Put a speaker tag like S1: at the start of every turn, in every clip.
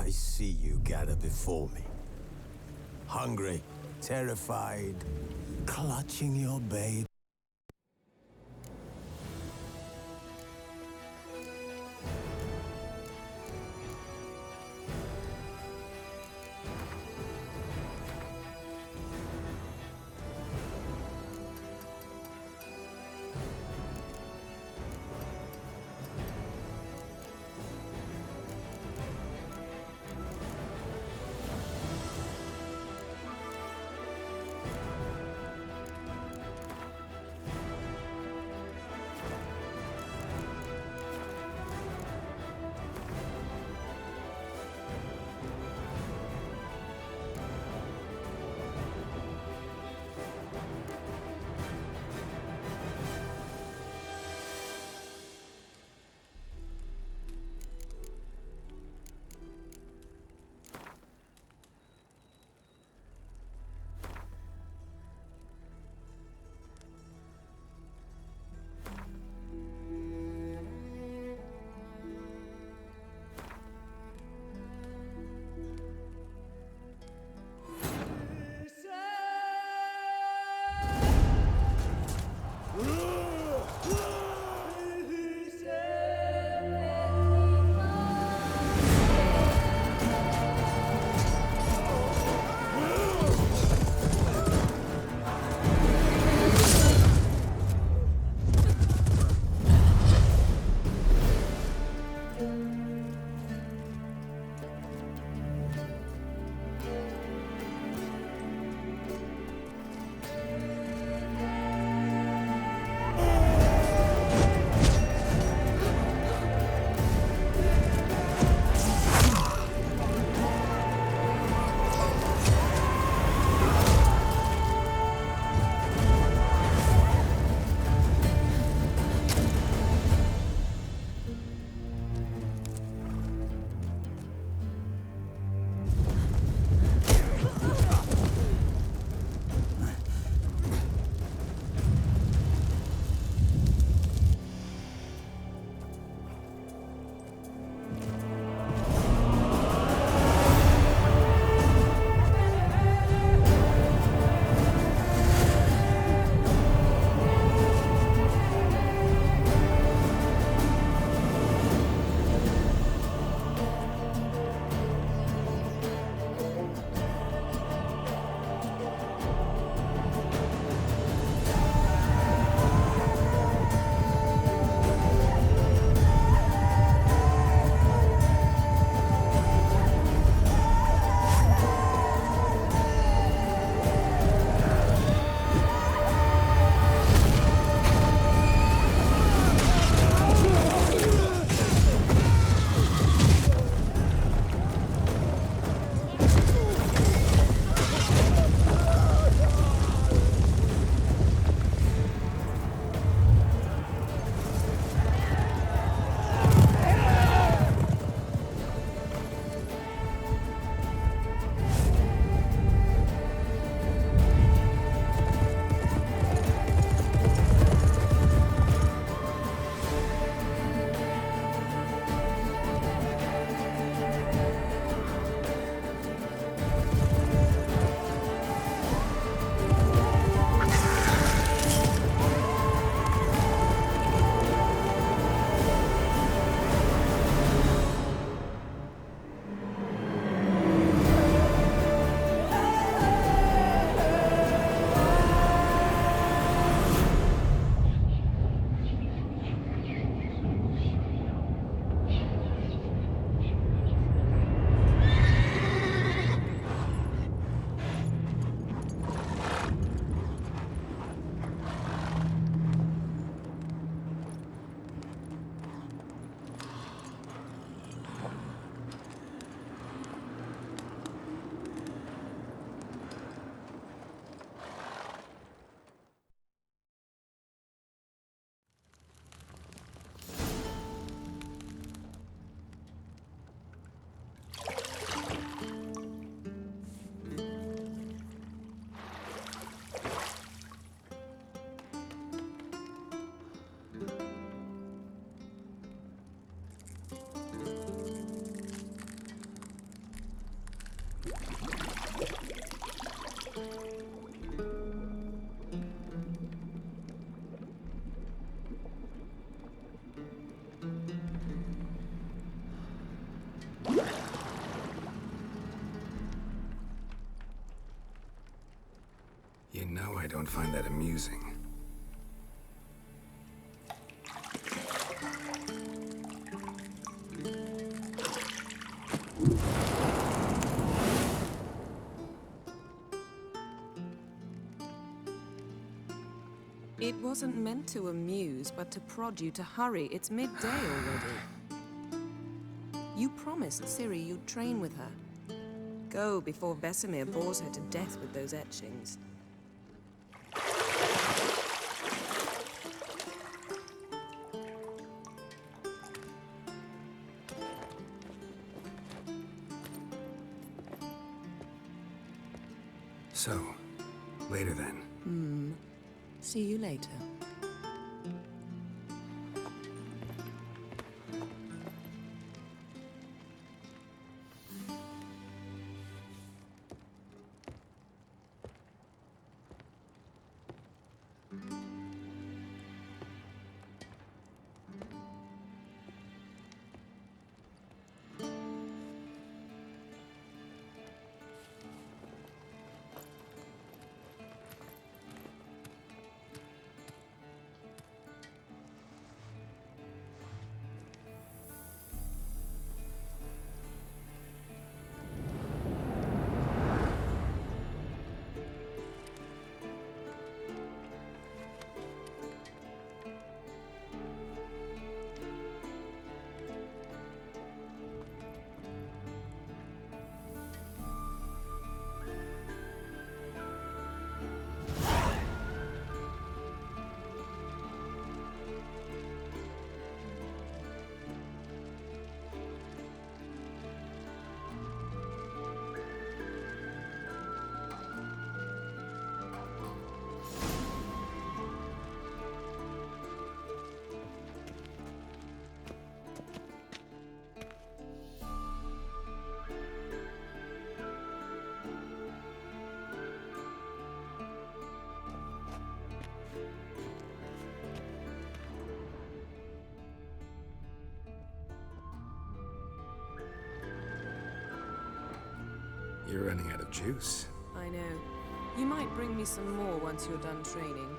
S1: I see you gather before me. Hungry, terrified, clutching your babe.
S2: I don't find that amusing.
S3: It wasn't meant to amuse, but to prod you to hurry. It's midday already. You promised Ciri you'd train with her. Go before Vesemir bores her to death with those etchings.
S2: So, later then.
S3: See you later.
S2: You're running out of juice.
S3: I know. You might bring me some more once you're done training.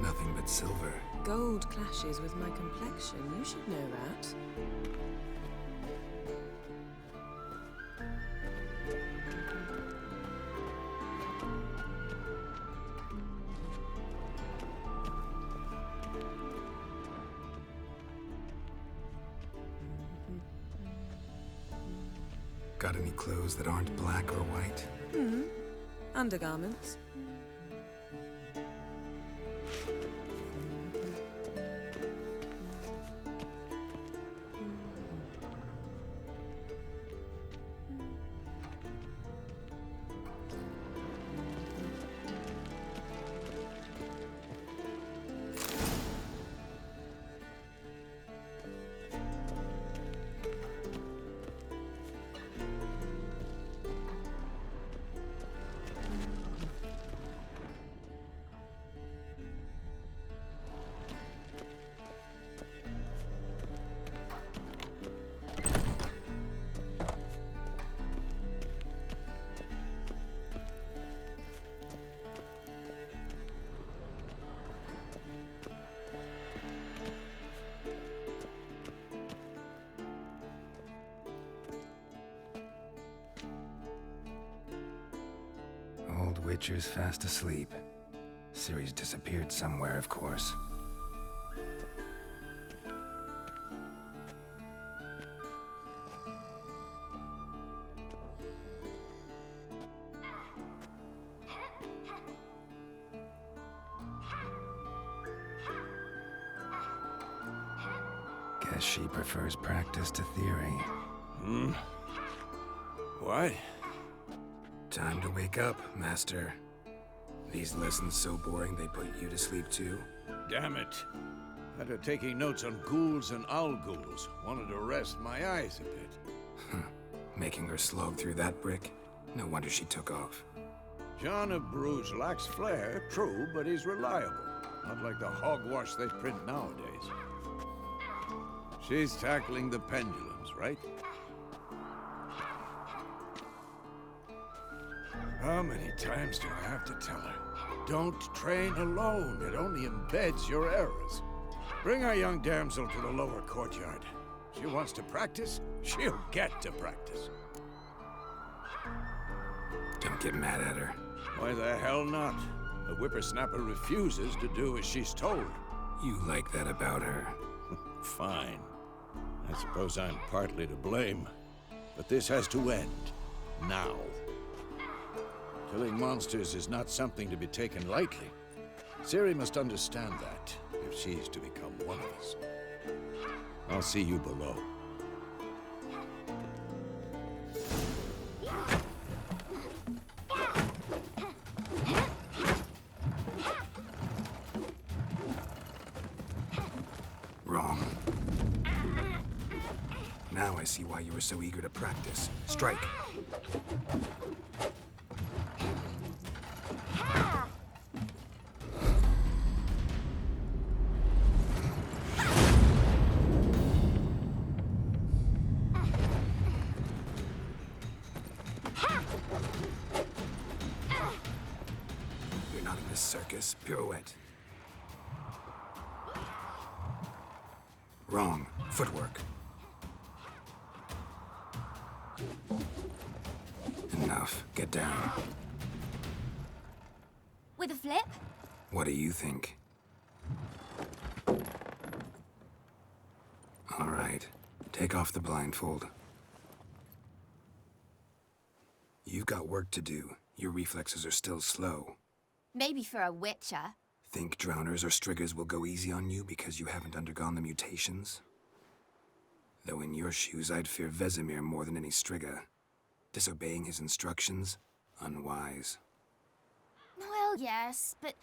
S2: Nothing but silver.
S3: Gold clashes with my complexion. You should know that.
S2: Got any clothes that aren't black or white?
S3: Undergarments.
S2: Old Witcher's fast asleep. Ciri's disappeared somewhere, of course. Guess she prefers practice to theory.
S1: What?
S2: Time to wake up, Master. These lessons so boring they put you to sleep too?
S4: Damn it. After taking notes on ghouls and owl ghouls, wanted to rest my eyes a bit.
S2: Making her slog through that brick? No wonder she took off.
S4: John of Bruges lacks flair, true, but he's reliable. Not like the hogwash they print nowadays. She's tackling the pendulums, right? How many times do I have to tell her? Don't train alone. It only embeds your errors. Bring our young damsel to the lower courtyard. She wants to practice, she'll get to practice.
S2: Don't get mad at her.
S4: Why the hell not? The whippersnapper refuses to do as she's told.
S2: You like that about her.
S4: Fine. I suppose I'm partly to blame. But this has to end. Now. Killing monsters is not something to be taken lightly. Ciri must understand that, if she's to become one of us. I'll see you below.
S2: Wrong. Now I see why you were so eager to practice. Strike. You're not in this circus. Pirouette. Wrong. Footwork. Enough. Get down.
S5: With a flip?
S2: What do you think? All right. Take off the blindfold. You've got work to do. Your reflexes are still slow.
S5: Maybe for a witcher.
S2: Think drowners or striggers will go easy on you because you haven't undergone the mutations? Though in your shoes, I'd fear Vesemir more than any strigger. Disobeying his instructions? Unwise.
S5: Well, yes, but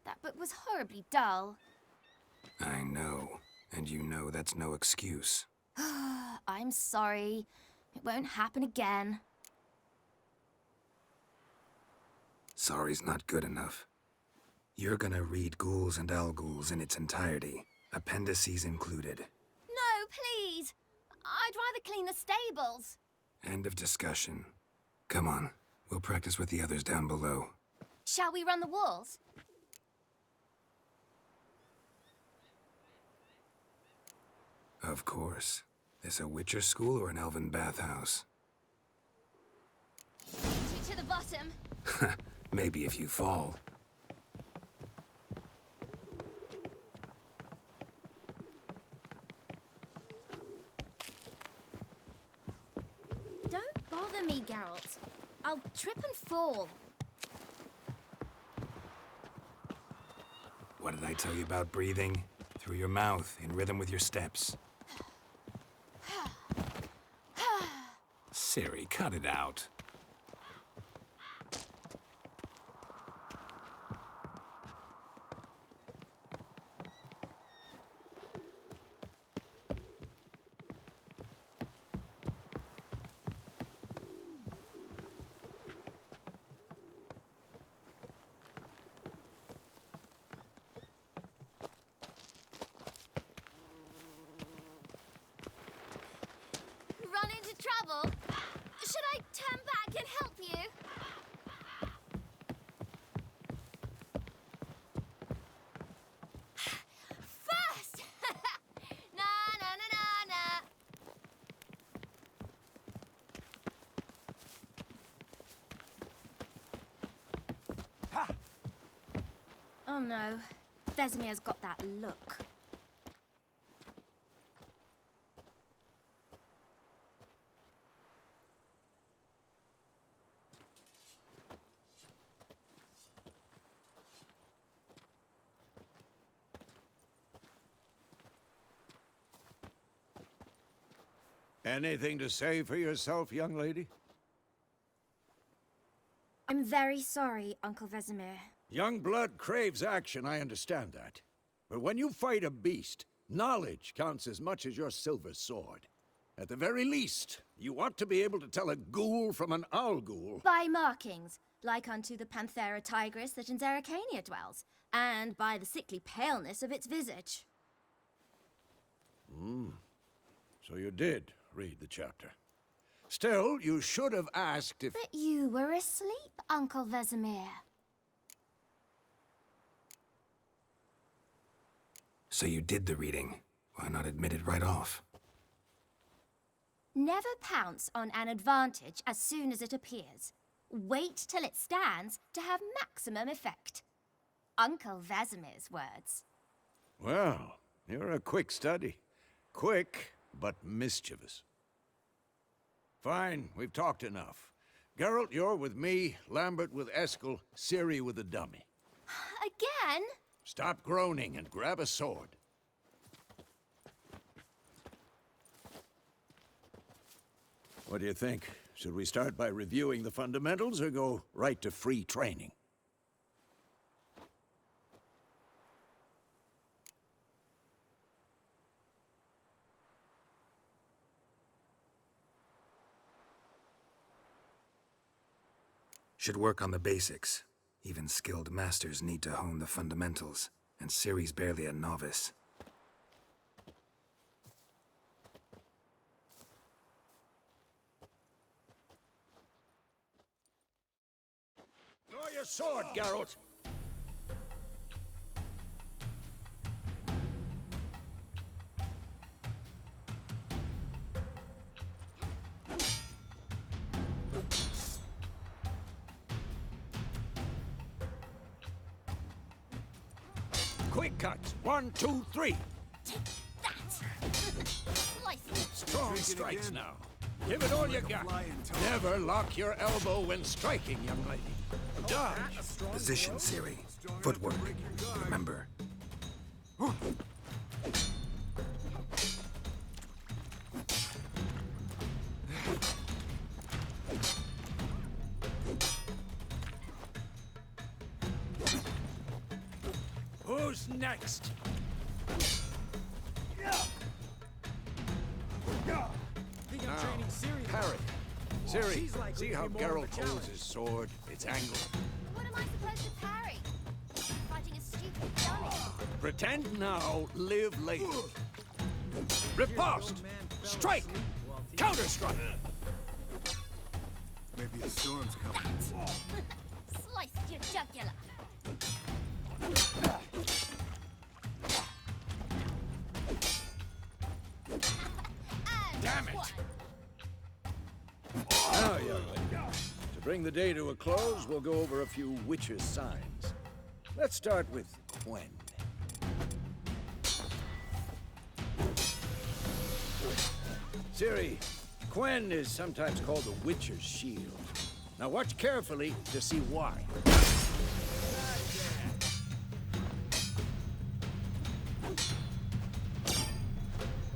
S5: that book was horribly dull.
S2: I know. And you know that's no excuse.
S5: I'm sorry. It won't happen again.
S2: Sorry's not good enough. You're gonna read Ghouls and Alghouls in its entirety, appendices included.
S5: No, please! I'd rather clean the stables.
S2: End of discussion. Come on, we'll practice with the others down below.
S5: Shall we run the walls?
S2: Of course. This a Witcher school or an elven bathhouse?
S5: To the bottom.
S2: Maybe if you fall.
S5: Don't bother me, Geralt. I'll trip and fall.
S2: What did I tell you about breathing? Through your mouth, in rhythm with your steps. Ciri, cut it out.
S5: Run into trouble? Should I turn back and help you? First! Na na na na na. Oh no, Vesemir's got that look.
S4: Anything to say for yourself, young lady?
S5: I'm very sorry, Uncle Vesemir.
S4: Young blood craves action, I understand that. But when you fight a beast, knowledge counts as much as your silver sword. At the very least, you ought to be able to tell a ghoul from an owl ghoul.
S5: By markings, like unto the Panthera tigris that in Zerrikania dwells, and by the sickly paleness of its visage.
S4: So you did read the chapter. Still, you should have asked if...
S5: But you were asleep, Uncle Vesemir.
S2: So you did the reading. Why not admit it right off?
S5: Never pounce on an advantage as soon as it appears. Wait till it stands to have maximum effect. Uncle Vesemir's words.
S4: Well, you're a quick study. Quick, but mischievous. Fine, we've talked enough. Geralt, you're with me, Lambert with Eskel, Ciri with the dummy.
S5: Again?
S4: Stop groaning and grab a sword. What do you think? Should we start by reviewing the fundamentals or go right to free training?
S2: Should work on the basics. Even skilled masters need to hone the fundamentals, and Ciri's barely a novice.
S4: Draw your sword, Geralt! Quick cuts! 1, 2, 3!
S5: Take that! Slice it.
S4: Strong strikes now. Give it all you got. Never lock your elbow when striking, young lady. Dodge!
S2: Position, Ciri. Footwork. Remember.
S4: Who's next? Parry. Ciri, see how Geralt holds his sword, its angle?
S5: What am I supposed to parry? Fighting a stupid dummy.
S4: Pretend now, live later. Riposte! Strike! Counter-strike!
S1: Maybe the storm's coming.
S5: Sliced your jugular.
S4: Damn it! Now, young lady, to bring the day to a close, we'll go over a few witches' signs. Let's start with Quen. Ciri, Quen is sometimes called the Witcher's Shield. Now watch carefully to see why.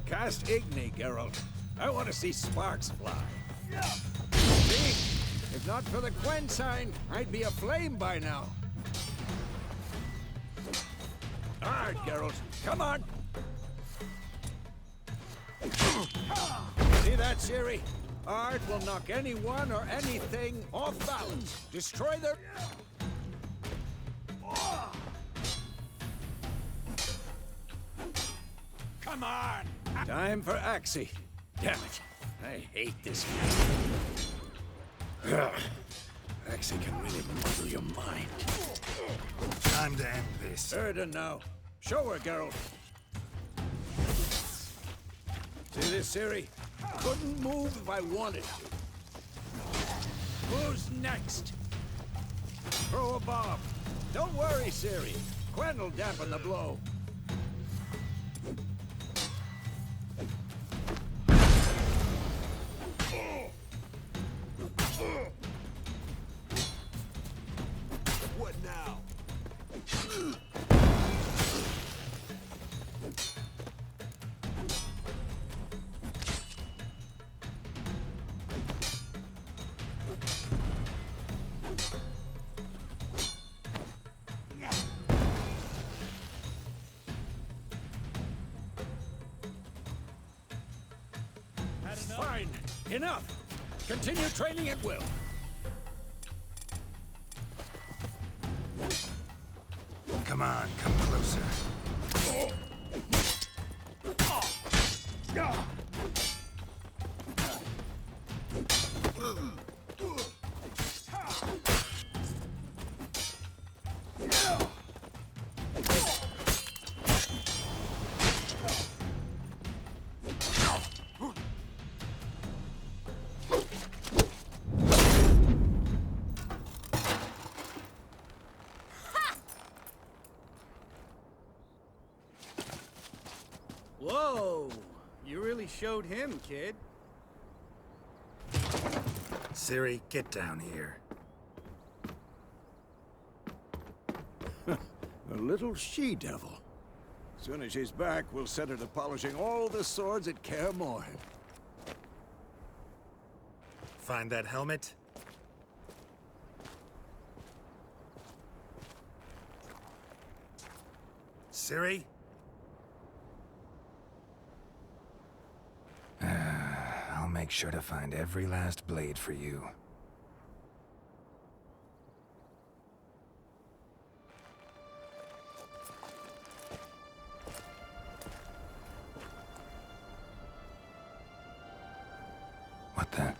S4: Cast Igni, Geralt. I want to see sparks fly. See? If not for the Quen sign, I'd be aflame by now. All right, Geralt. Come on. See that, Ciri? Art will knock anyone or anything off balance. Destroy their... Come on! Time for Axie. Damn it. I hate this guy. Axie can really muddle your mind.
S2: Time to end this.
S4: Certain now. Show her, Geralt. See this, Ciri? Couldn't move if I wanted to. Who's next? Throw a bomb. Don't worry, Ciri. Quen will dampen the blow.
S1: What now?
S4: Fine. Enough. Continue training at will.
S2: Come on, come closer.
S6: showed him, kid.
S2: Ciri, get down here.
S4: A little she-devil. Soon as she's back, we'll set her to polishing all the swords at Kaer Morhen.
S2: Find that helmet? Ciri? I'll make sure to find every last blade for you. What the?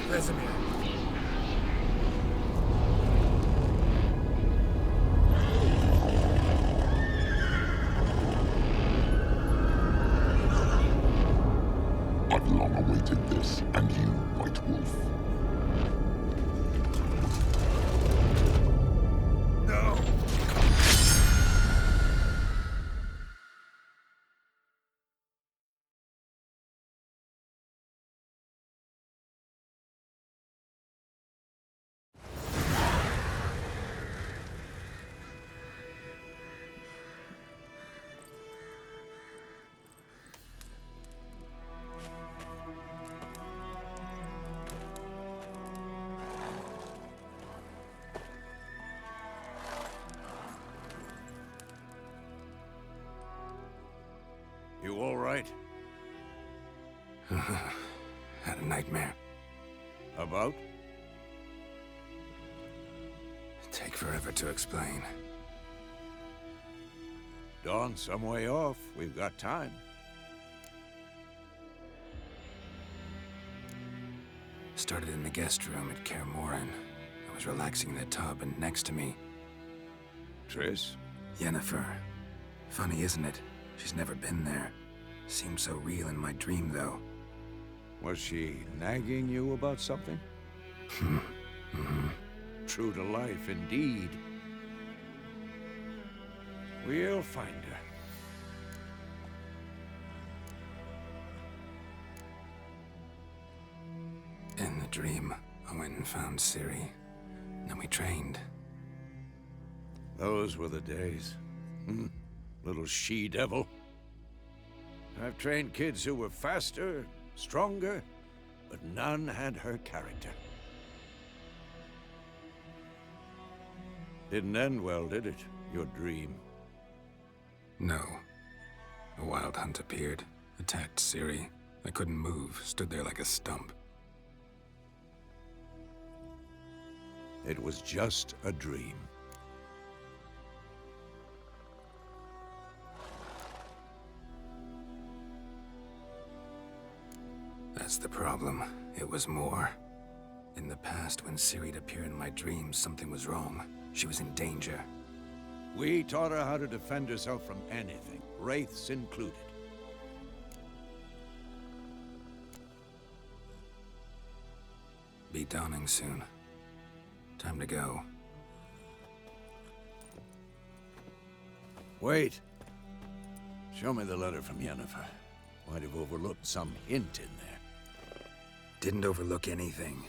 S2: Vesemir.
S7: I've long awaited this, and you, White Wolf.
S2: No!
S4: You all right?
S2: Had a nightmare.
S4: About?
S2: Take forever to explain.
S4: Dawn's some way off. We've got time.
S2: Started in the guest room at Kaer Morhen. I was relaxing in the tub, and next to me,
S4: Triss?
S2: Yennefer. Funny, isn't it? She's never been there. Seemed so real in my dream, though.
S4: Was she nagging you about something? True to life, indeed. We'll find her.
S2: In the dream, I went and found Ciri. Then we trained.
S4: Those were the days. Little she-devil. I've trained kids who were faster, stronger, but none had her character. Didn't end well, did it? Your dream?
S2: No. A wild hunt appeared, attacked Ciri. I couldn't move, stood there like a stump.
S4: It was just a dream.
S2: That's the problem. It was more. In the past, when Ciri'd appear in my dreams, something was wrong. She was in danger.
S4: We taught her how to defend herself from anything, wraiths included.
S2: Be dawning soon. Time to go.
S4: Wait. Show me the letter from Yennefer. Might have overlooked some hint in there.
S2: Didn't overlook anything.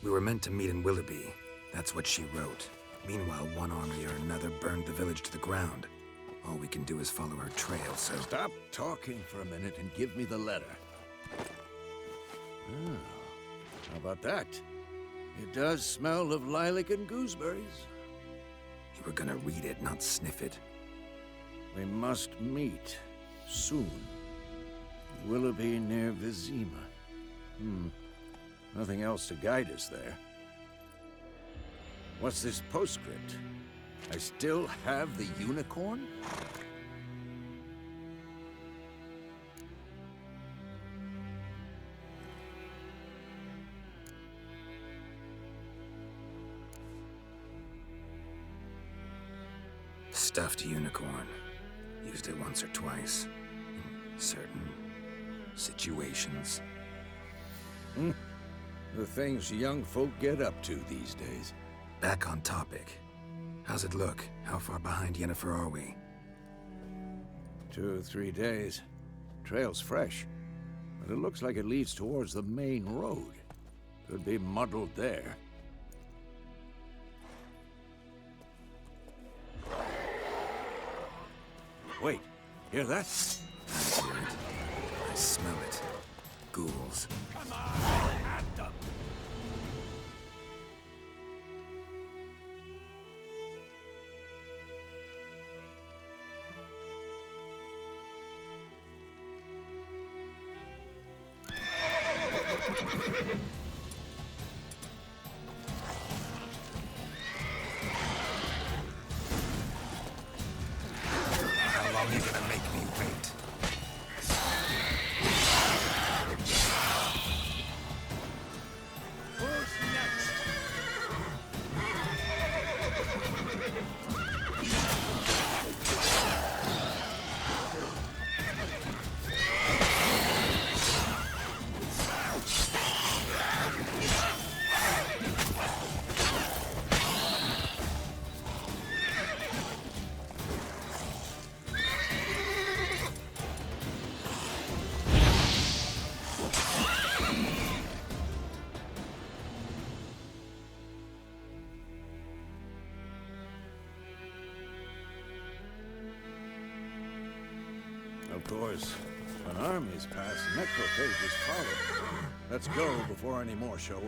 S2: We were meant to meet in Willoughby. That's what she wrote. Meanwhile, one army or another burned the village to the ground. All we can do is follow her trail, so...
S4: Stop talking for a minute and give me the letter. Oh, how about that? It does smell of lilac and gooseberries.
S2: You were gonna read it, not sniff it.
S4: We must meet soon. Willoughby near Vizima. Nothing else to guide us there. What's this postscript? I still have the unicorn?
S2: Stuffed unicorn. Used it once or twice. In certain situations.
S4: The things young folk get up to these days.
S2: Back on topic. How's it look? How far behind Yennefer are we?
S4: 2 or 3 days. Trail's fresh, but it looks like it leads towards the main road. Could be muddled there. Wait, hear that?
S2: I hear it. I smell it. Ghouls.
S4: Come on, at them!
S2: How long are you gonna make me wait?
S4: Who's next? Of course, when armies pass, necrophages follow. Let's go before any more show up.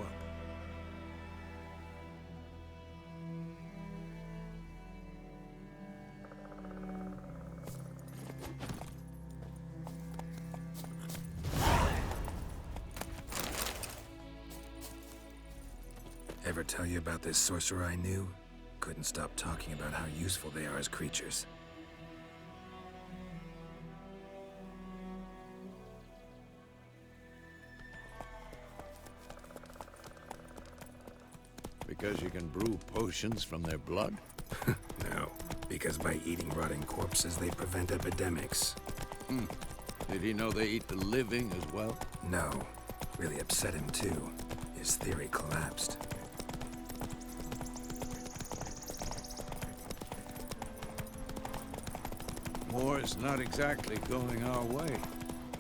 S2: Ever tell you about this sorcerer I knew? Couldn't stop talking about how useful they are as creatures.
S4: Because you can brew potions from their blood?
S2: No, because by eating rotting corpses, they prevent epidemics.
S4: Did he know they eat the living as well?
S2: No, really upset him too. His theory collapsed.
S4: War's not exactly going our way.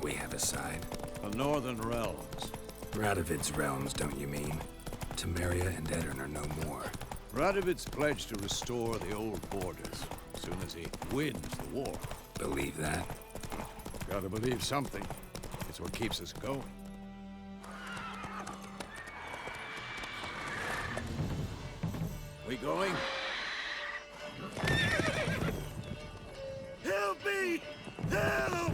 S2: We have a side.
S4: The Northern Realms.
S2: Radovid's realms, don't you mean? Temeria and Edirn are no more.
S4: Radovid's pledged to restore the old borders as soon as he wins the war.
S2: Believe that?
S4: Gotta believe something. It's what keeps us going. We going? Help me! Help!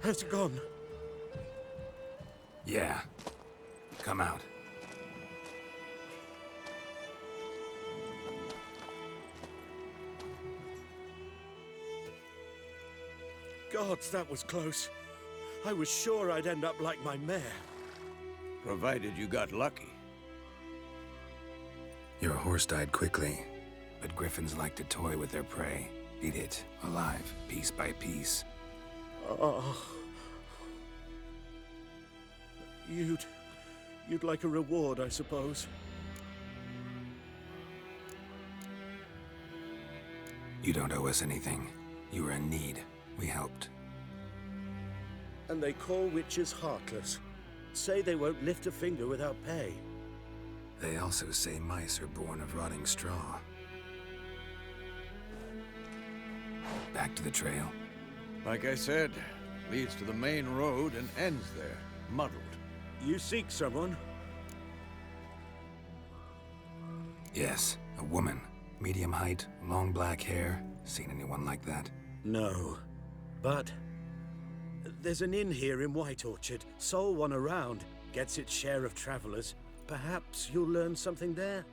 S6: Has it gone?
S2: Yeah. Come out.
S6: Gods, that was close. I was sure I'd end up like my mare.
S4: Provided you got lucky.
S2: Your horse died quickly, but griffins like to toy with their prey. Eat it, alive, piece by piece.
S6: Oh. You'd like a reward, I suppose.
S2: You don't owe us anything. You were in need. We helped.
S6: And they call witches heartless. Say they won't lift a finger without pay.
S2: They also say mice are born of rotting straw. Back to the trail?
S4: Like I said, leads to the main road and ends there, muddled.
S6: You seek someone?
S2: Yes, a woman. Medium height, long black hair. Seen anyone like that?
S6: No. But there's an inn here in White Orchard. Sole one around. Gets its share of travelers. Perhaps you'll learn something there?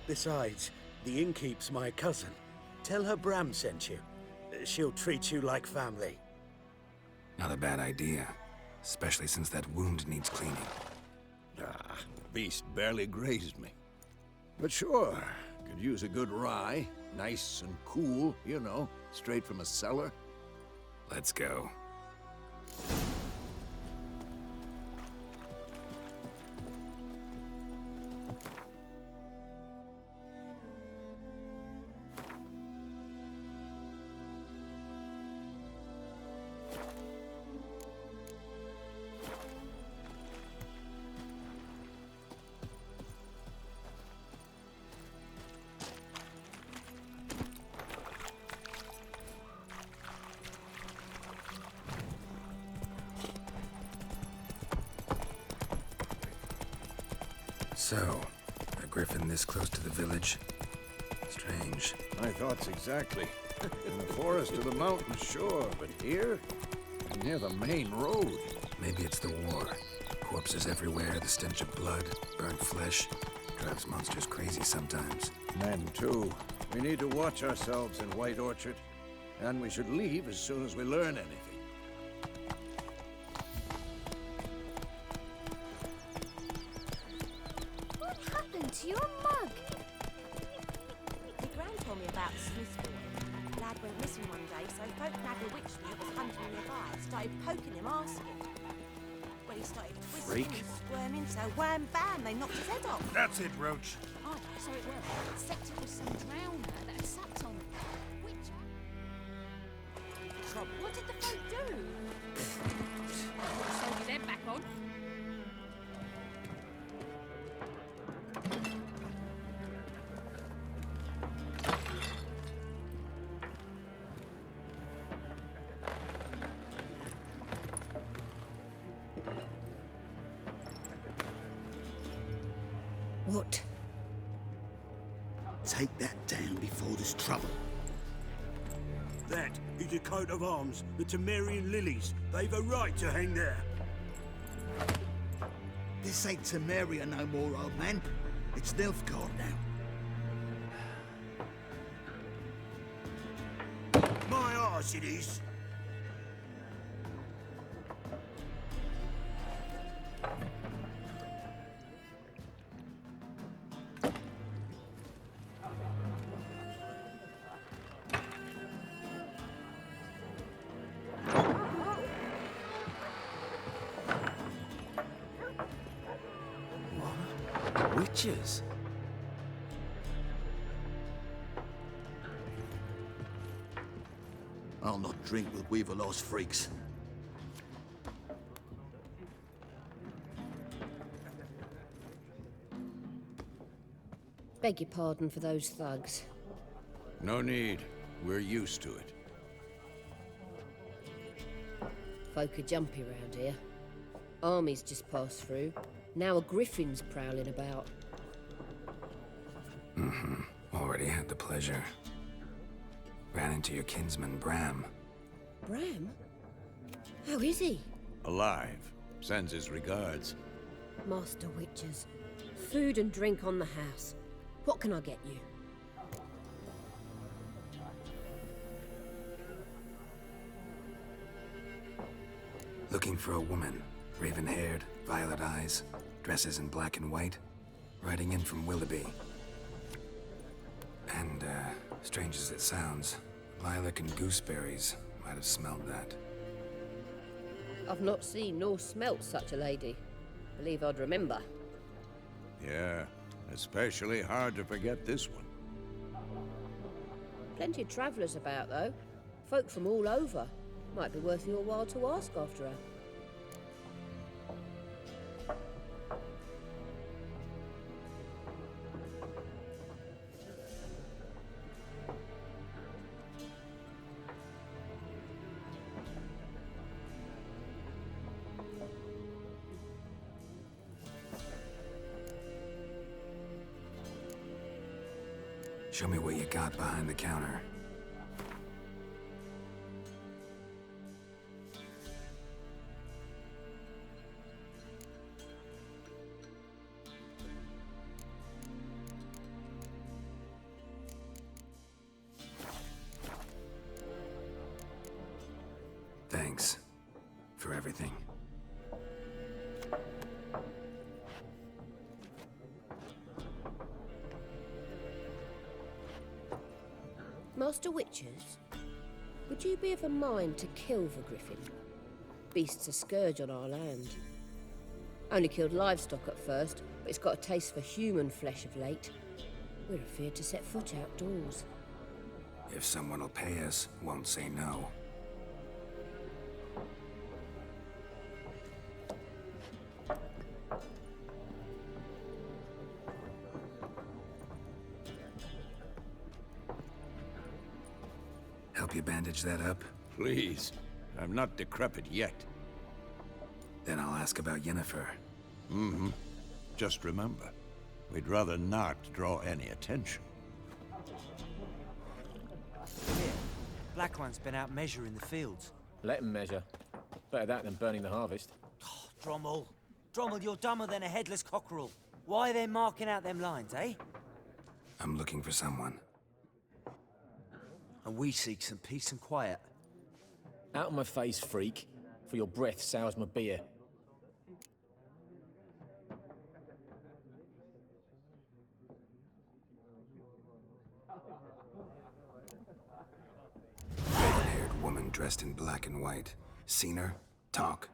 S6: Besides, the innkeep's my cousin. Tell her Bram sent you. She'll treat you like family.
S2: Not a bad idea. Especially since that wound needs cleaning.
S4: Ah, the beast barely grazed me. But sure, could use a good rye. Nice and cool, you know, straight from a cellar.
S2: Let's go. So, a griffin this close to the village? Strange.
S4: My thoughts exactly. In the forest or the mountains, sure, but here? Near the main road.
S2: Maybe it's the war. Corpses everywhere, the stench of blood, burnt flesh. Drives monsters crazy sometimes.
S4: Men, too. We need to watch ourselves in White Orchard. And we should leave as soon as we learn anything.
S5: What happened to your mug?
S8: My gran told me about the Smith boy. Lad went missing one day, so folk nabbed a witchman that was hunting nearby and started poking him, asking. When he started twisting
S6: Freak.
S8: and squirming, so wham bam, they knocked his head off.
S6: That's it, Roach.
S5: Oh, so it was. Except it was some drowner that had sucked on him. Which... What did the folk do? Sew your head back on.
S9: What? Take that down before there's trouble.
S6: That is a coat of arms, the Temerian lilies. They've a right to hang there.
S9: This ain't Temeria no more, old man. It's Nilfgaard now.
S6: My arse it is.
S1: Witches?
S9: I'll not drink with Weaverlost freaks.
S10: Beg your pardon for those thugs.
S4: No need. We're used to it.
S10: Folk are jumpy round here. Armies just passed through. Now a griffin's prowling about.
S2: Already had the pleasure. Ran into your kinsman, Bram.
S10: Bram? How is he?
S4: Alive. Sends his regards.
S10: Master Witches. Food and drink on the house. What can I get you?
S2: Looking for a woman. Raven-haired, violet eyes, dresses in black and white. Riding in from Willoughby. And, strange as it sounds, lilac and gooseberries might have smelled that.
S10: I've not seen nor smelt such a lady. Believe I'd remember.
S4: Yeah, especially hard to forget this one.
S10: Plenty of travellers about, though. Folk from all over. Might be worth your while to ask after her.
S2: Show me what you got behind the counter. Thanks for everything.
S10: Master Witchers, would you be of a mind to kill the griffin? Beast's a scourge on our land. Only killed livestock at first, but it's got a taste for human flesh of late. We're afeard to set foot outdoors.
S2: If someone will pay us, won't say no. Help you bandage that up?
S4: Please. I'm not decrepit yet.
S2: Then I'll ask about Yennefer.
S4: Mm-hmm. Just remember, we'd rather not draw any attention.
S11: Here, Black One's been out measuring the fields.
S12: Let him measure. Better that than burning the harvest.
S11: Oh, Drommel. Drommel, you're dumber than a headless cockerel. Why are they marking out them lines, eh?
S2: I'm looking for someone.
S11: And we seek some peace and quiet.
S12: Out of my face, freak, for your breath sours my beer.
S2: Red-haired woman dressed in black and white. Seen her? Talk.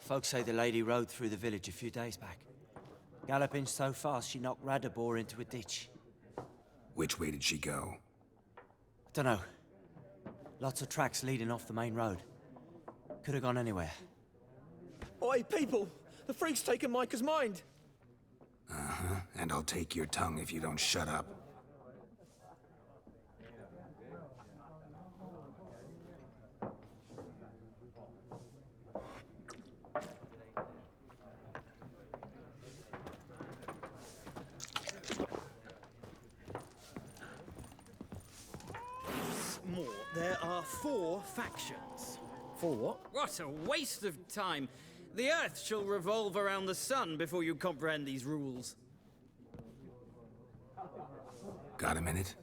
S11: Folks say the lady rode through the village a few days back. Galloping so fast she knocked Radabor into a ditch.
S2: Which way did she go?
S11: Dunno. Lots of tracks leading off the main road. Could have gone anywhere.
S12: Oi, people! The freak's taken Micah's mind!
S2: Uh-huh, and I'll take your tongue if you don't shut up.
S13: More. There are 4 factions.
S12: 4 what?
S13: What a waste of time. The Earth shall revolve around the sun before you comprehend these rules.
S2: Got a minute?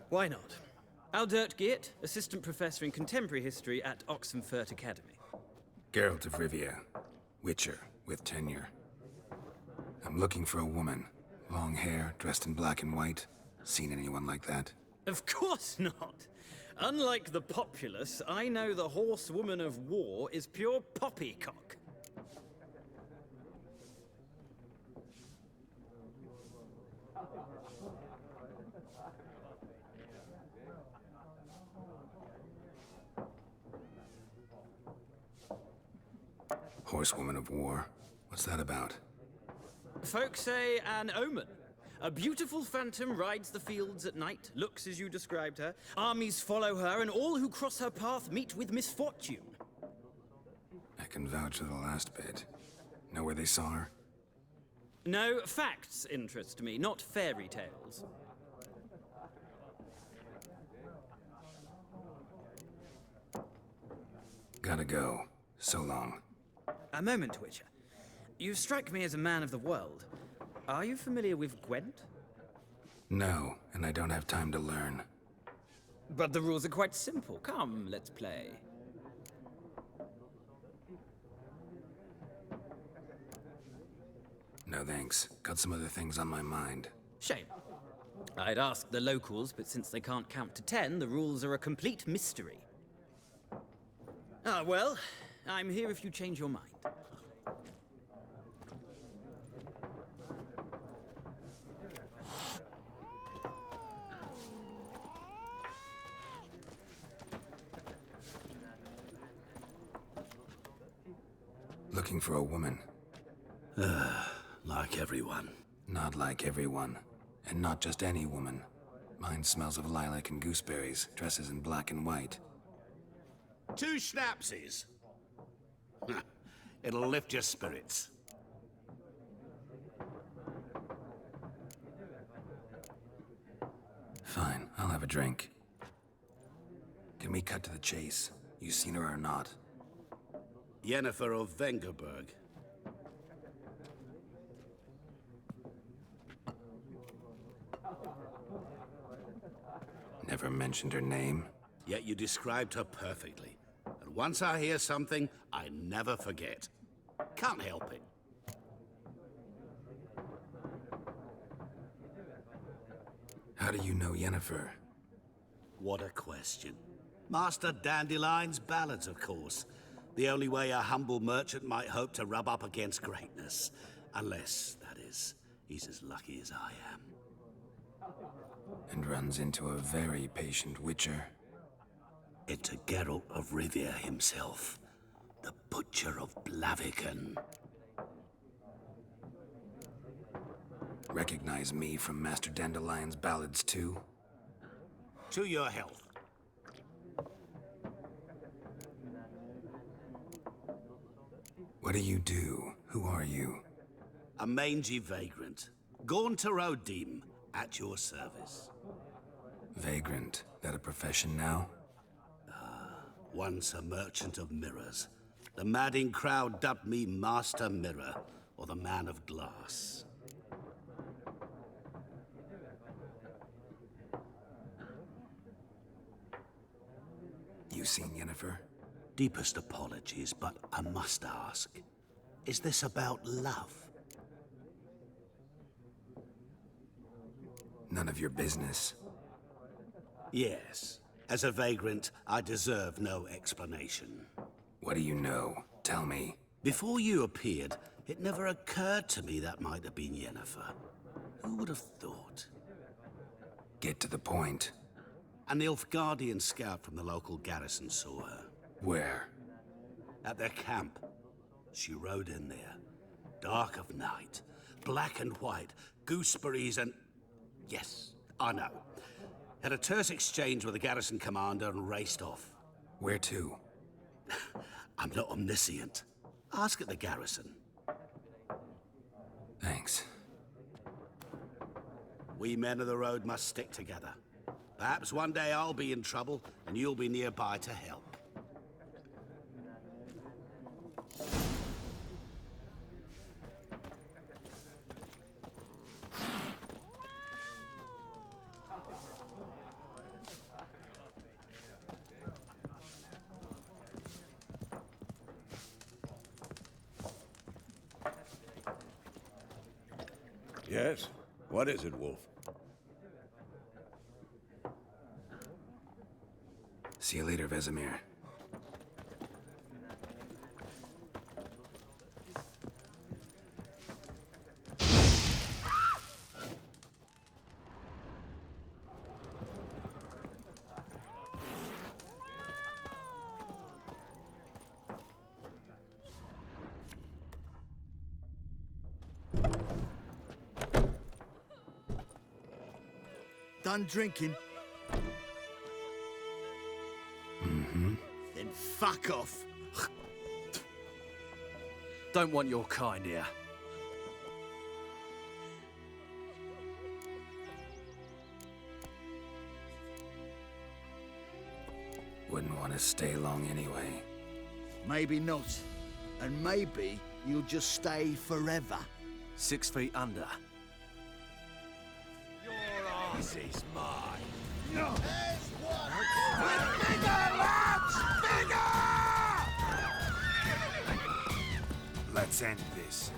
S13: Why not? Aldert Geert, Assistant Professor in Contemporary History at Oxenfurt Academy.
S2: Geralt of Rivia. Witcher, with tenure. I'm looking for a woman. Long hair, dressed in black and white. Seen anyone like that?
S13: Of course not. Unlike the populace, I know the horsewoman of war is pure poppycock.
S2: Horsewoman of war? What's that about?
S13: Folks say an omen. A beautiful phantom rides the fields at night, looks as you described her. Armies follow her, and all who cross her path meet with misfortune.
S2: I can vouch for the last bit. Know where they saw her?
S13: No, facts interest me, not fairy tales.
S2: Gotta go. So long.
S13: A moment, Witcher. You strike me as a man of the world. Are you familiar with Gwent?
S2: No, and I don't have time to learn.
S13: But the rules are quite simple. Come, let's play.
S2: No thanks. Got some other things on my mind.
S13: Shame. I'd ask the locals, but since they can't count to 10, the rules are a complete mystery. Ah, well, I'm here if you change your mind.
S2: Looking for a woman.
S6: Like everyone.
S2: Not like everyone. And not just any woman. Mine smells of lilac and gooseberries, dresses in black and white.
S14: 2 schnapsies. It'll lift your spirits.
S2: Fine, I'll have a drink. Can we cut to the chase? You seen her or not?
S14: Yennefer of Vengerberg.
S2: Never mentioned her name.
S14: Yet you described her perfectly. And once I hear something, I never forget. Can't help it.
S2: How do you know Yennefer?
S14: What a question. Master Dandelion's ballads, of course. The only way a humble merchant might hope to rub up against greatness. Unless, that is, he's as lucky as I am.
S2: And runs into a very patient witcher.
S14: Into Geralt of Rivia himself. The Butcher of Blaviken.
S2: Recognize me from Master Dandelion's ballads, too?
S14: To your health.
S2: What do you do? Who are you?
S14: A mangy vagrant. Gaunter Odim, at your service.
S2: Vagrant. That a profession now?
S14: Once a merchant of mirrors. The madding crowd dubbed me Master Mirror, or the Man of Glass.
S2: You seen Yennefer?
S14: Deepest apologies, but I must ask. Is this about love?
S2: None of your business.
S14: Yes. As a vagrant, I deserve no explanation.
S2: What do you know? Tell me.
S14: Before you appeared, it never occurred to me that might have been Yennefer. Who would have thought?
S2: Get to the point.
S14: An Nilfgaardian scout from the local garrison saw her.
S2: Where?
S14: At their camp. She rode in there. Dark of night. Black and white. Gooseberries and... Yes, I know. Had a terse exchange with the garrison commander and raced off.
S2: Where to?
S14: I'm not omniscient. Ask at the garrison.
S2: Thanks.
S14: We men of the road must stick together. Perhaps one day I'll be in trouble and you'll be nearby to help.
S4: Yes? What is it, Wolf?
S2: See you later, Vesemir.
S9: Done drinking?
S2: Mm-hmm.
S9: Then fuck off.
S6: Don't want your kind here.
S2: Wouldn't want to stay long anyway.
S9: Maybe not. And maybe you'll just stay forever.
S6: 6 feet under.
S9: Your ass is mine. No. There's one. With bigger, lads! Bigger!
S2: Let's end this.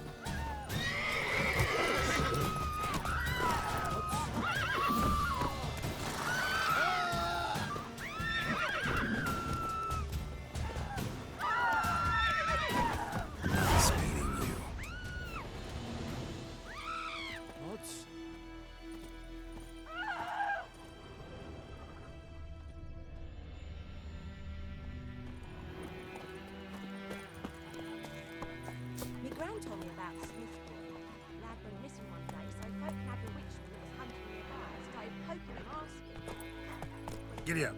S8: My gran told me about Smith boy. Lad went missing one day, so folk nabbed a witchman that was hunting nearby and started poking him, asking.
S2: Giddy up.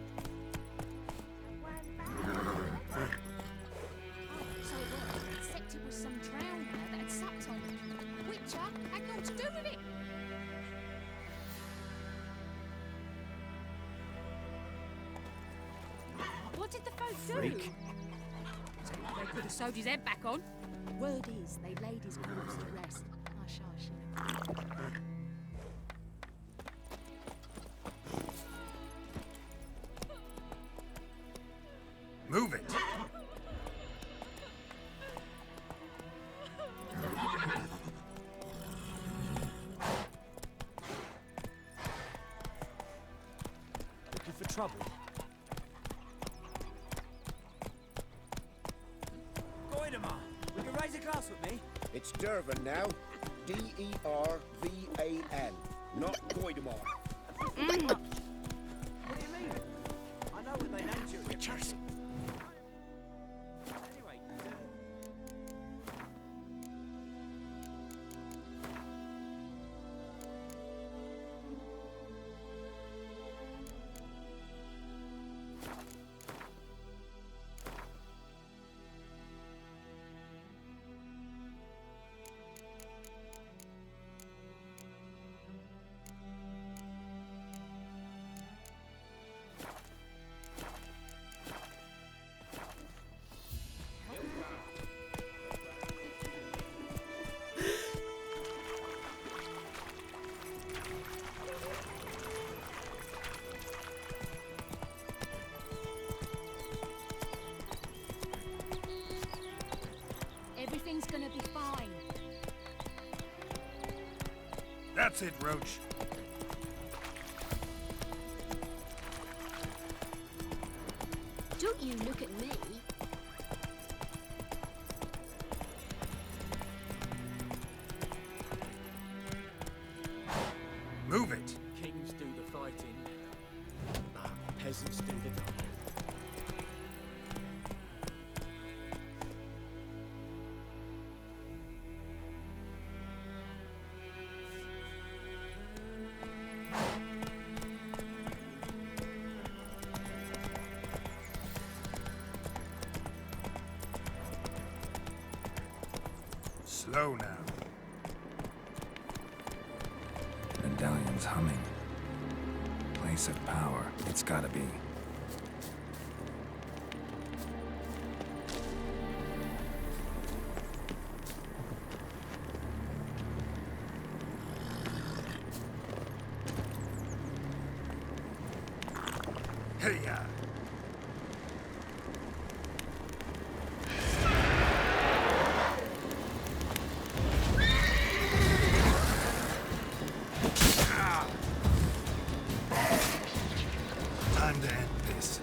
S5: So it was, except it was some drowner that had sucked on him. Witcher had naught to do with it.
S15: What did the folk do?
S11: Freak.
S15: They put a soldier's head back on. Word is, they laid his corpse to rest. Hush, hush.
S2: Move it!
S11: Looking for trouble? Goidemar, will you raise a glass with me?
S9: It's Dervan now. D-E-R-V-A-N. Not Goidemar.
S11: What do you mean? I know what they named you. Witchers. Anyway,
S15: Everything's gonna be fine.
S2: That's it, Roach.
S10: Don't you look at me.
S2: Move it!
S12: Kings do the fighting, peasants do the dying.
S2: Slow now. Medallion's humming. Place of power. It's gotta be. Hey-ya! Time to end this.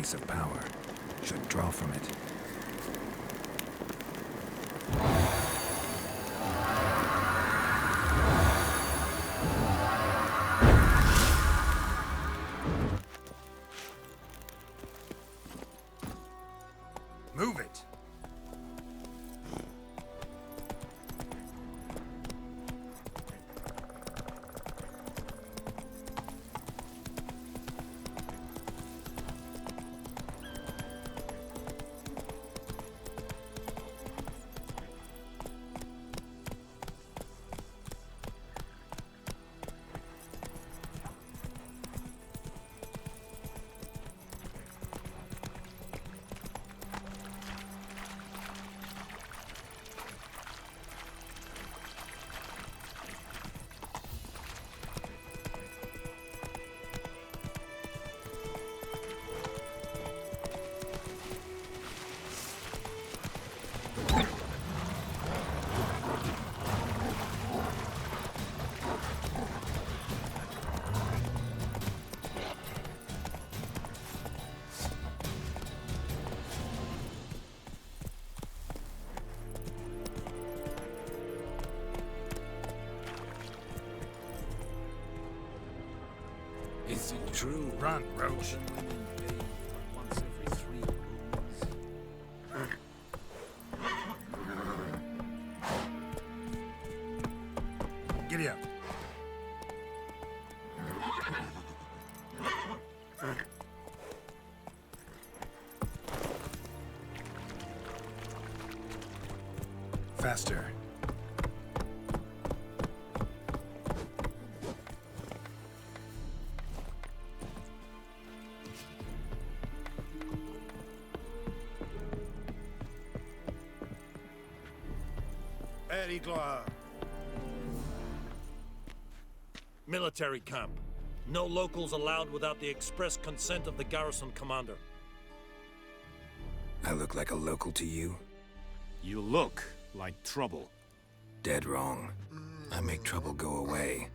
S2: place of power. Should draw from it.
S9: Move it!
S14: Is it true?
S9: Run, Roach.
S14: Women bathe once every 3 moons.
S9: Giddy up. Faster.
S16: Military camp. No locals allowed without the express consent of the garrison commander.
S2: I look like a local to you?
S14: You look like trouble.
S2: Dead wrong. I make trouble go away.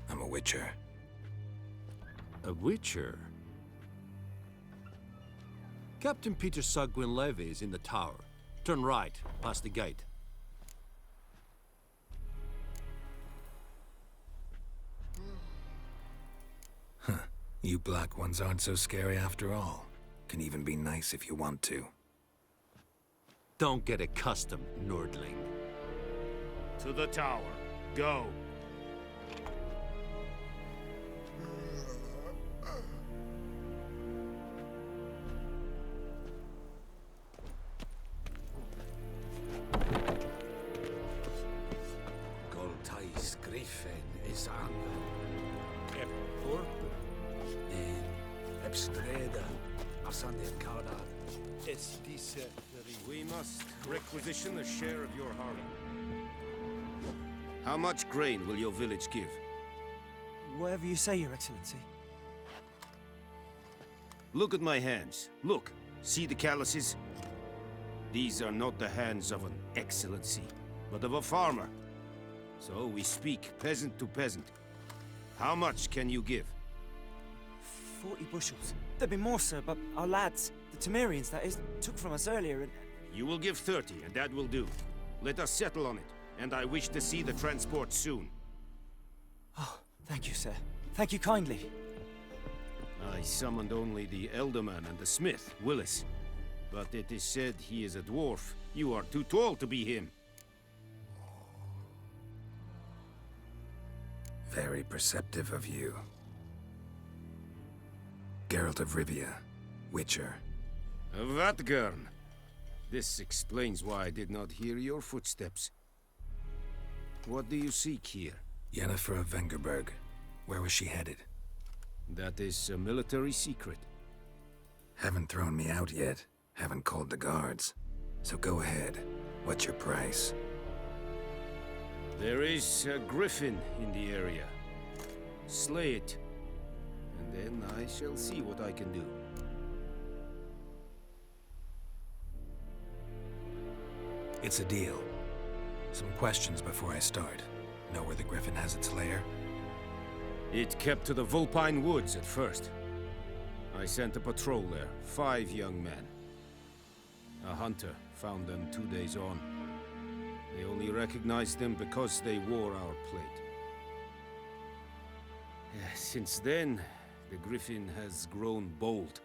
S2: I'm a witcher.
S17: A witcher? Captain Peter Sagwin Levy is in the tower. Turn right, past the gate.
S2: You black ones aren't so scary after all. Can even be nice if you want to.
S17: Don't get accustomed, Nordling.
S14: To the tower. Go.
S9: Goltais Griffin is on. Ebstreda, Asande Kaudad.
S14: We must requisition a share of your harem. How much grain will your village give?
S11: Whatever you say, Your Excellency.
S14: Look at my hands. Look. See the calluses? These are not the hands of an excellency, but of a farmer. So we speak peasant to peasant. How much can you give?
S11: 40 bushels. There'd be more, sir, but our lads, the Temerians, that is, took from us earlier and...
S14: You will give 30, and that will do. Let us settle on it, and I wish to see the transport soon.
S11: Oh, thank you, sir. Thank you kindly.
S14: I summoned only the Elderman and the smith, Willis. But it is said he is a dwarf. You are too tall to be him.
S2: Very perceptive of you. Geralt of Rivia, Witcher.
S14: Vatgern. This explains why I did not hear your footsteps. What do you seek here?
S2: Yennefer of Vengerberg. Where was she headed?
S14: That is a military secret.
S2: Haven't thrown me out yet. Haven't called the guards. So go ahead. What's your price?
S14: There is a griffin in the area. Slay it. And then I shall see what I can do.
S2: It's a deal. Some questions before I start. Know where the griffin has its lair?
S14: It kept to the Vulpine Woods at first.
S17: I sent a patrol there, 5 young men. A hunter found them 2 days on. They only recognized them because they wore our plate. Since then, the Griffin has grown bold.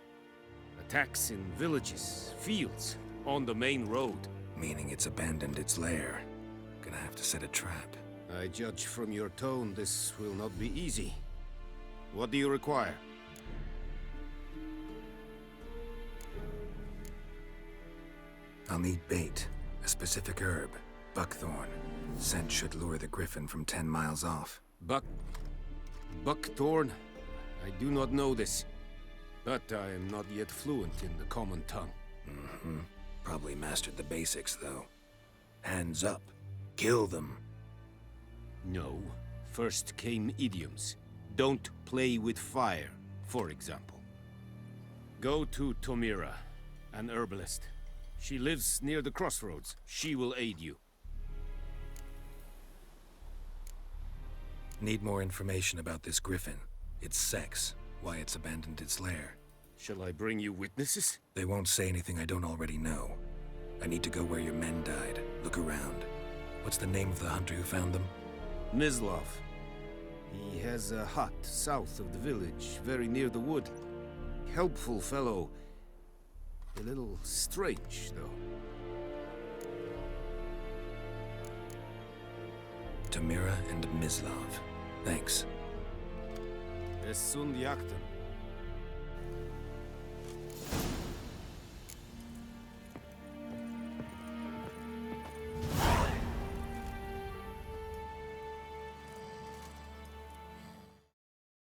S17: Attacks in villages, fields, on the main road.
S2: Meaning it's abandoned its lair. Gonna have to set a trap.
S17: I judge from your tone this will not be easy. What do you require?
S2: I'll need bait, a specific herb, buckthorn. Scent should lure the Griffin from 10 miles off.
S17: Buckthorn? I do not know this, but I am not yet fluent in the common tongue.
S2: Mm-hmm. Probably mastered the basics, though. Hands up. Kill them.
S17: No. First came idioms. Don't play with fire, for example. Go to Tomira, an herbalist. She lives near the crossroads. She will aid you.
S2: Need more information about this Griffin. Its sex, why it's abandoned its lair.
S17: Shall I bring you witnesses?
S2: They won't say anything I don't already know. I need to go where your men died. Look around. What's the name of the hunter who found them?
S17: Mislav. He has a hut south of the village, very near the wood. Helpful fellow. A little strange, though.
S2: Tomira and Mislav. Thanks.
S17: Es sunt jagten.